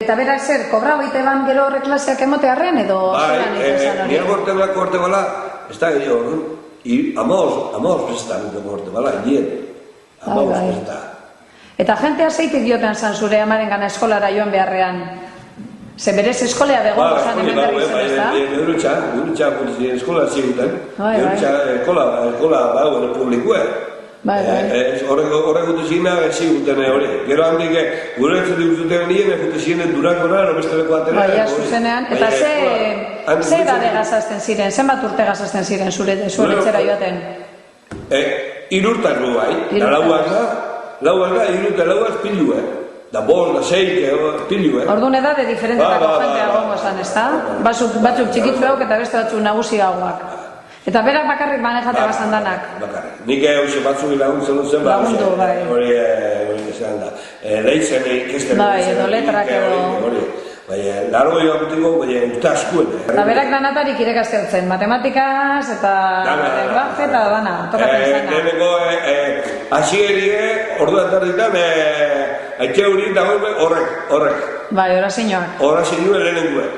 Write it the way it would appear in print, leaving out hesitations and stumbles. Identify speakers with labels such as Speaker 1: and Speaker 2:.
Speaker 1: Eta berak zer, kobra baita eban gero horre klaseak emotearren edo zelan iten hori?
Speaker 2: Nire gorte bala, ez da gehiago, amaos bestan gorte bala, nien. Amaos bestan.
Speaker 1: Eta jentea zeitik dioten zan zure amaren gana eskolara joan beharrean? Ze berez eskolea begon gozan hemen berri zen, ez da?
Speaker 2: Eurutxa eskola ziguten, eurutxa eskola publikoa. Horrek gute zina ziguten hori. Gero handik gure ez dut nien, gute zinen Durangora, nobesteleko atera.
Speaker 1: Baina, zuzenean. Eta ze edade gazazten ziren, zenbat urte gazazten ziren zure etxera joaten?
Speaker 2: Irurtak nu bai, eta lauak da, irurtak lauak pilua. Da bol, da seik, pilu,
Speaker 1: Orduan edade diferentetako jentea gongo esan, ez da? Batzuk txikitzu hauk eta beste batzuk nagusi hauak. Eta berak bakarrik manejate bazan danak?
Speaker 2: Bakarrik. Nik eusi batzuk laguntzen duzen,
Speaker 1: lagundu, bai.
Speaker 2: Hori esan da. Leitzen ikesten
Speaker 1: bai, edo letrak edo.
Speaker 2: Baina, largo joan betiko, baina urte askuen.
Speaker 1: Eta berak danatarik irekasteltzen, matematikaz eta lenguaje eta dana, tokaten zena.
Speaker 2: Neneko, asierie, orduan tarditan, haitxe hori dagoen horrek.
Speaker 1: Bai, horazinoak.
Speaker 2: Horazinoen lehenenduek,